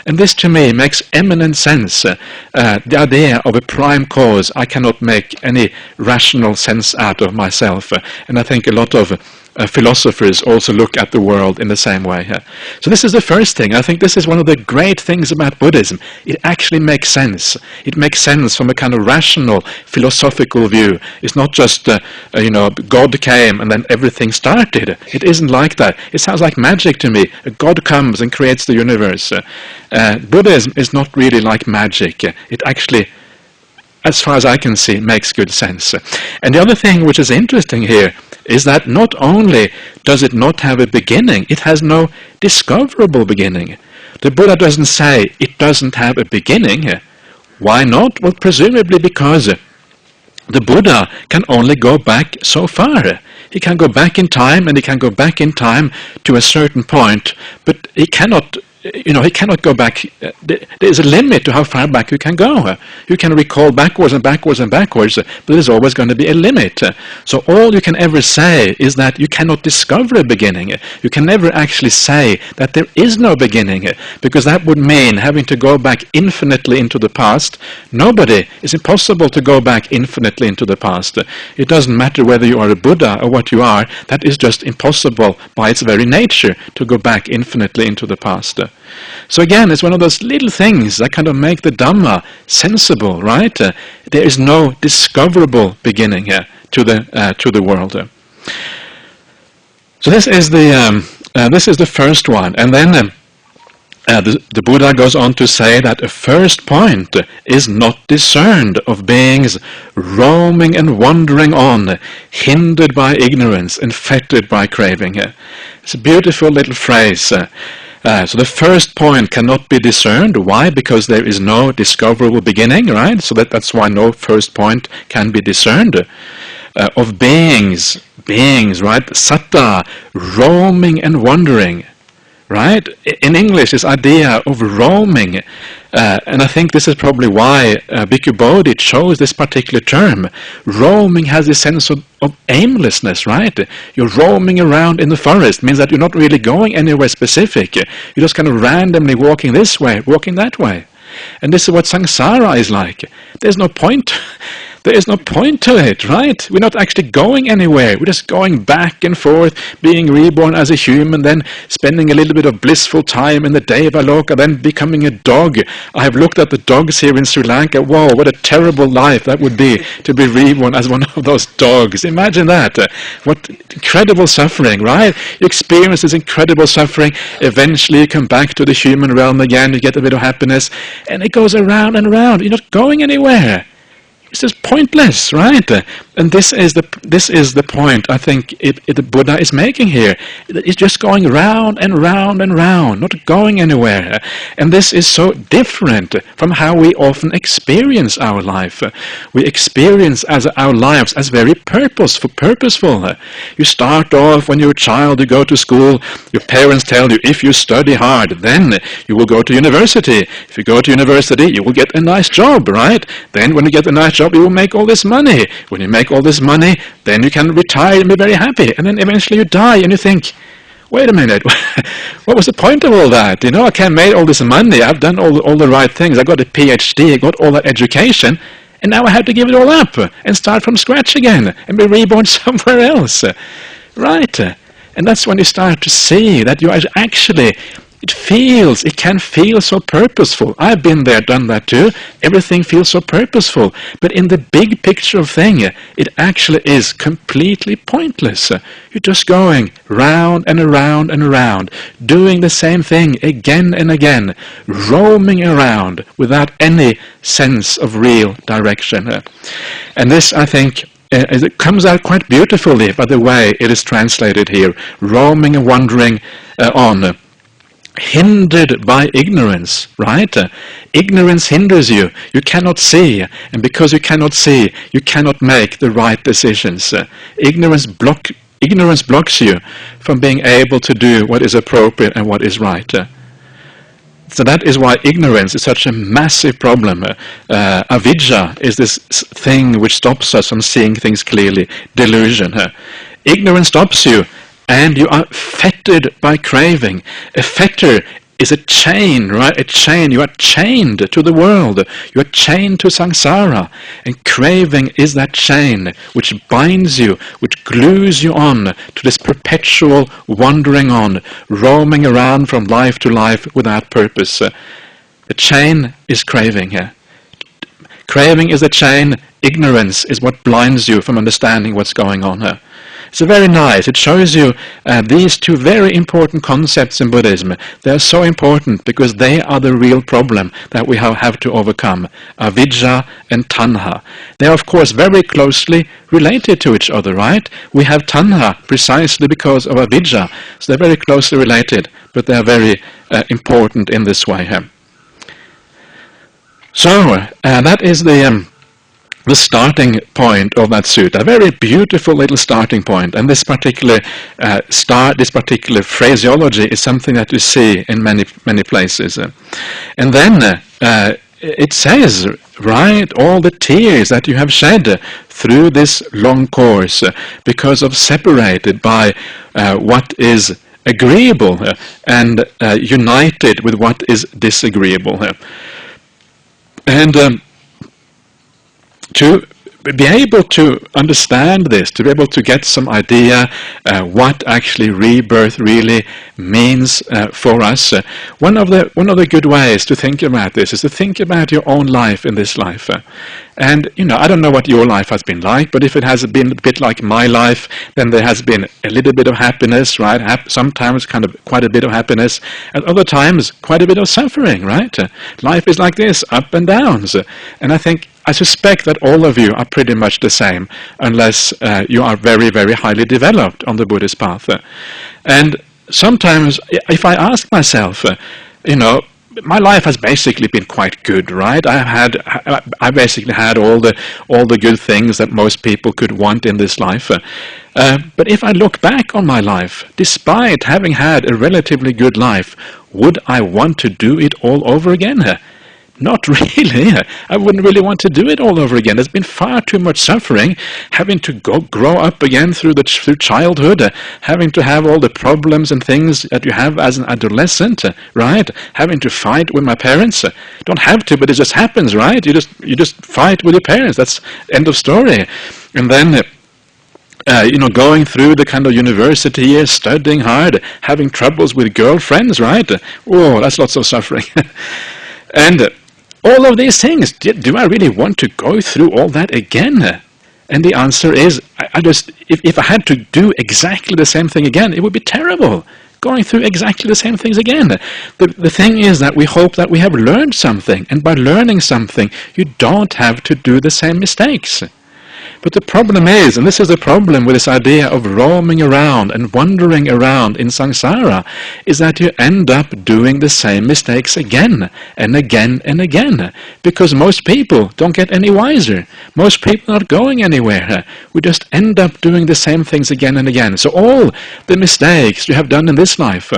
And this, to me, makes eminent sense. The idea of a prime cause, I cannot make any rational sense out of myself, and I think a lot of philosophers also look at the world in the same way. So this is the first thing. I think this is one of the great things about Buddhism. It actually makes sense. It makes sense from a kind of rational, philosophical view. It's not just, God came and then everything started. It isn't like that. It sounds like magic to me. God comes and creates the universe. Buddhism is not really like magic. It actually, as far as I can see, makes good sense. And the other thing which is interesting here is that not only does it not have a beginning, it has no discoverable beginning. The Buddha doesn't say it doesn't have a beginning. Why not? Well, presumably because the Buddha can only go back so far. He can go back in time, and he can go back in time to a certain point, but he cannot go back. There is a limit to how far back you can go. You can recall backwards and backwards and backwards, but there's always going to be a limit. So all you can ever say is that you cannot discover a beginning. You can never actually say that there is no beginning, because that would mean having to go back infinitely into the past. It's impossible to go back infinitely into the past. It doesn't matter whether you are a Buddha or what you are. That is just impossible by its very nature to go back infinitely into the past. So again, it's one of those little things that kind of make the Dhamma sensible, right? There is no discoverable beginning here to the world. So this is the first one, and then the Buddha goes on to say that a first point is not discerned of beings roaming and wandering on, hindered by ignorance and fettered by craving. It's a beautiful little phrase. So the first point cannot be discerned. Why? Because there is no discoverable beginning, right? So that's why no first point can be discerned. Of beings, right? Satta, roaming and wandering, right? In English, this idea of roaming, and I think this is probably why Bhikkhu Bodhi chose this particular term. Roaming has this sense of aimlessness, right? You're roaming around in the forest, means that you're not really going anywhere specific. You're just kind of randomly walking this way, walking that way. And this is what samsara is like. There's no point. There is no point to it, right? We're not actually going anywhere. We're just going back and forth, being reborn as a human, then spending a little bit of blissful time in the Devaloka, then becoming a dog. I have looked at the dogs here in Sri Lanka. Whoa, what a terrible life that would be, to be reborn as one of those dogs. Imagine that. What incredible suffering, right? You experience this incredible suffering. Eventually you come back to the human realm again. You get a bit of happiness. And it goes around and around. You're not going anywhere. It's just pointless, right? And this is the point I think the Buddha is making here. It's just going round and round and round, not going anywhere. And this is so different from how we often experience our life. We experience our lives as very purposeful. You start off when you're a child, you go to school, your parents tell you, if you study hard, then you will go to university. If you go to university, you will get a nice job, right? Then when you get a nice job, you will make all this money. When you make all this money, then you can retire and be very happy. And then eventually you die and you think, wait a minute, what was the point of all that? I can't make all this money. I've done all the right things. I got a PhD, I got all that education, and now I have to give it all up and start from scratch again and be reborn somewhere else. Right? And that's when you start to see that you are actually it can feel so purposeful. I've been there, done that too. Everything feels so purposeful. But in the big picture of thing, it actually is completely pointless. You're just going round and around and around, doing the same thing again and again, roaming around without any sense of real direction. And this, I think, it comes out quite beautifully by the way it is translated here, roaming and wandering on. Hindered by ignorance, right? Ignorance hinders you. You cannot see, and because you cannot see, you cannot make the right decisions. Ignorance blocks you from being able to do what is appropriate and what is right. So that is why ignorance is such a massive problem. Avidya is this thing which stops us from seeing things clearly. Delusion. Ignorance stops you, and you are fettered by craving. A fetter is a chain, right? A chain. You are chained to the world. You are chained to samsara. And craving is that chain which binds you, which glues you on to this perpetual wandering on, roaming around from life to life without purpose. The chain is craving. Craving is the chain. Ignorance is what blinds you from understanding what's going on. It's very nice. It shows you these two very important concepts in Buddhism. They're so important because they are the real problem that we have to overcome. Avidya and tanha. They are, of course, very closely related to each other, right? We have tanha precisely because of avidya. So they're very closely related, but they're very important in this way. So that is the starting point of that sutta, a very beautiful little starting point. And this particular this particular phraseology is something that you see in many places. And then it says, right, all the tears that you have shed through this long course because of separated by what is agreeable and united with what is disagreeable. And to be able to understand this, to be able to get some idea what actually rebirth really means for us, one of the good ways to think about this is to think about your own life in this life. And, I don't know what your life has been like, but if it has been a bit like my life, then there has been a little bit of happiness, right? Sometimes kind of quite a bit of happiness, and other times quite a bit of suffering, right? Life is like this, up and downs. And I suspect that all of you are pretty much the same, unless you are very, very highly developed on the Buddhist path. And sometimes, if I ask myself, my life has basically been quite good, right? I basically had all the good things that most people could want in this life. But if I look back on my life, despite having had a relatively good life, would I want to do it all over again? Not really. I wouldn't really want to do it all over again. There's been far too much suffering, having to grow up again through childhood, having to have all the problems and things that you have as an adolescent, right? Having to fight with my parents. Don't have to, but it just happens, right? You just fight with your parents. That's end of story. And then going through the kind of university years, studying hard, having troubles with girlfriends, right? Oh, that's lots of suffering. And all of these things, do I really want to go through all that again? And the answer is, if I had to do exactly the same thing again, it would be terrible, going through exactly the same things again. The thing is that we hope that we have learned something, and by learning something, you don't have to do the same mistakes. But the problem is, and this is the problem with this idea of roaming around and wandering around in samsara, is that you end up doing the same mistakes again and again and again. Because most people don't get any wiser. Most people are not going anywhere. We just end up doing the same things again and again. So all the mistakes you have done in this life,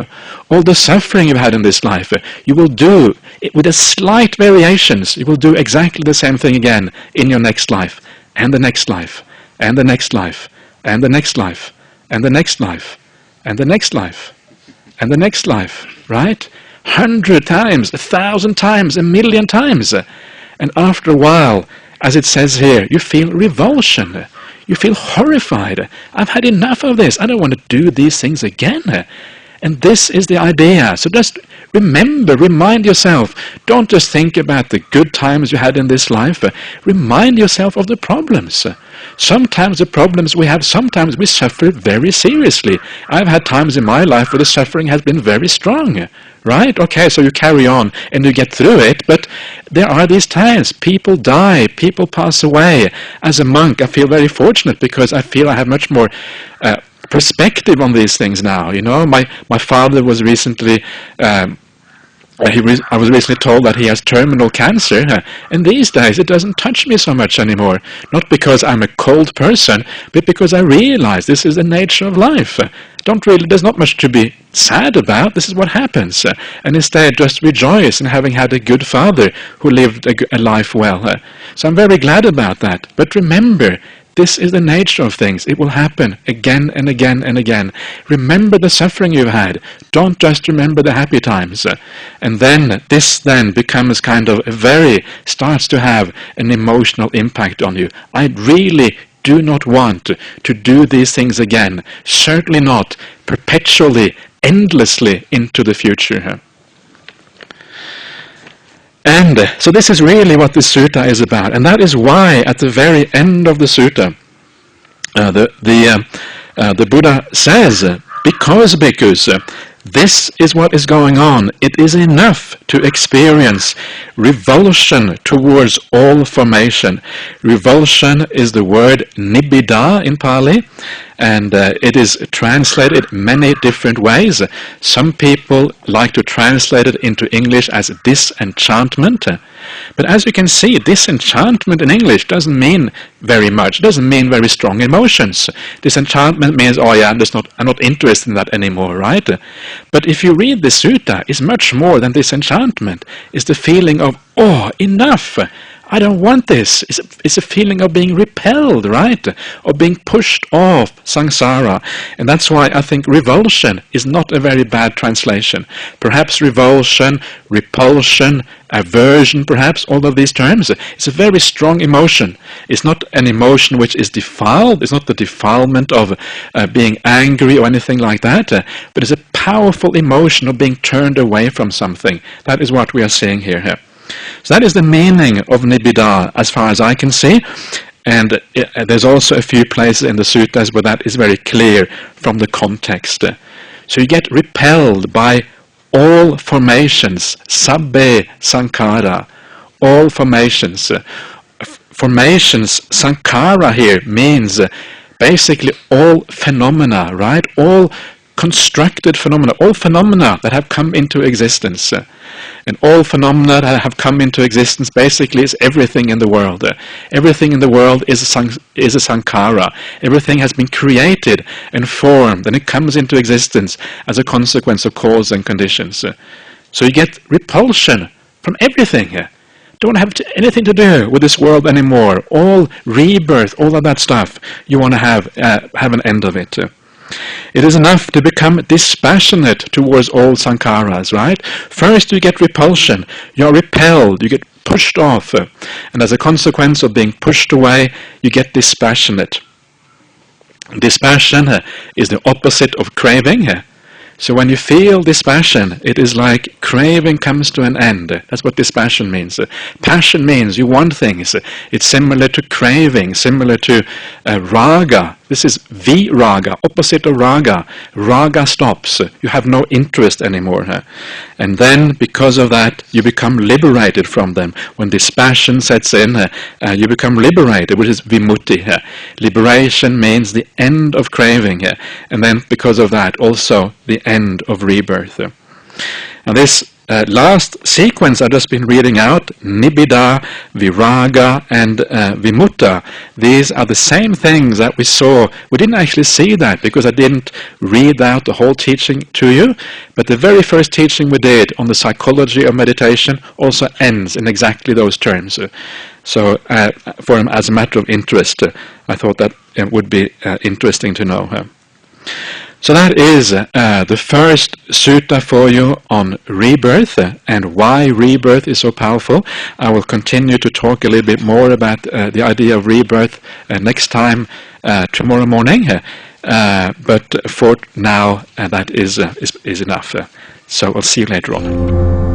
all the suffering you've had in this life, you will do, with a slight variations, you will do exactly the same thing again in your next life. And the next life, and the next life, and the next life, and the next life, and the next life, and the next life, right? 100 times, 1,000 times, 1,000,000 times. And after a while, as it says here, you feel revulsion. You feel horrified. I've had enough of this. I don't want to do these things again. And this is the idea. So just remind yourself. Don't just think about the good times you had in this life. Remind yourself of the problems. Sometimes the problems we have, sometimes we suffer very seriously. I've had times in my life where the suffering has been very strong. Right? Okay, so you carry on and you get through it, but there are these times. People die, people pass away. As a monk, I feel very fortunate because I feel I have much more perspective on these things now. You know, my father was recently I was recently told that he has terminal cancer, and these days it doesn't touch me so much anymore. Not because I'm a cold person, but because I realize this is the nature of life. There's not much to be sad about. This is what happens, and instead just rejoice in having had a good father who lived a life well. So I'm very glad about that. But remember, this is the nature of things. It will happen again and again and again. Remember the suffering you've had. Don't just remember the happy times. And then this becomes starts to have an emotional impact on you. I really do not want to do these things again. Certainly not perpetually, endlessly into the future. And so this is really what this sutta is about, and that is why at the very end of the sutta, the Buddha says, because bhikkhus, this is what is going on. It is enough to experience revulsion towards all formation. Revulsion is the word nibbida in Pali, and it is translated many different ways. Some people like to translate it into English as disenchantment. But as you can see, disenchantment in English doesn't mean very much. It doesn't mean very strong emotions. Disenchantment means, I'm not interested in that anymore, right? But if you read the sutta, it's much more than disenchantment. It's the feeling of, enough. I don't want this. It's a feeling of being repelled, right? Of being pushed off samsara. And that's why I think revulsion is not a very bad translation. Perhaps revulsion, repulsion, aversion, perhaps, all of these terms. It's a very strong emotion. It's not an emotion which is defiled. It's not the defilement of being angry or anything like that. But it's a powerful emotion of being turned away from something. That is what we are seeing here. So that is the meaning of nibbida as far as I can see, and there's also a few places in the suttas where that is very clear from the context. So you get repelled by all formations, sabbe sankhara, all formations. Formations, sankhara here means basically all phenomena, right? All constructed phenomena, all phenomena that have come into existence. And all phenomena that have come into existence basically is everything in the world. Everything in the world is a sankhara. Everything has been created and formed, and it comes into existence as a consequence of cause and conditions. So you get repulsion from everything. Don't have anything to do with this world anymore. All rebirth, all of that stuff, you want to have an end of it. It is enough to become dispassionate towards all sankharas, right? First you get repulsion, you're repelled, you get pushed off, and as a consequence of being pushed away, you get dispassionate. Dispassion is the opposite of craving. So when you feel dispassion, it is like craving comes to an end. That's what dispassion means. Passion means you want things. It's similar to craving, similar to raga. This is viraga, opposite of raga. Raga stops. You have no interest anymore. And then, because of that, you become liberated from them. When dispassion sets in, you become liberated, which is vimutti. Liberation means the end of craving. And then, because of that, also the end of rebirth. Now this last sequence I've just been reading out, nibbida, viraga, and vimutta, these are the same things that we saw. We didn't actually see that because I didn't read out the whole teaching to you, but the very first teaching we did on the psychology of meditation also ends in exactly those terms. So as a matter of interest, I thought that it would be interesting to know. So that is the first sutta for you on rebirth and why rebirth is so powerful. I will continue to talk a little bit more about the idea of rebirth next time, tomorrow morning. But for now, that is enough. So I'll see you later on.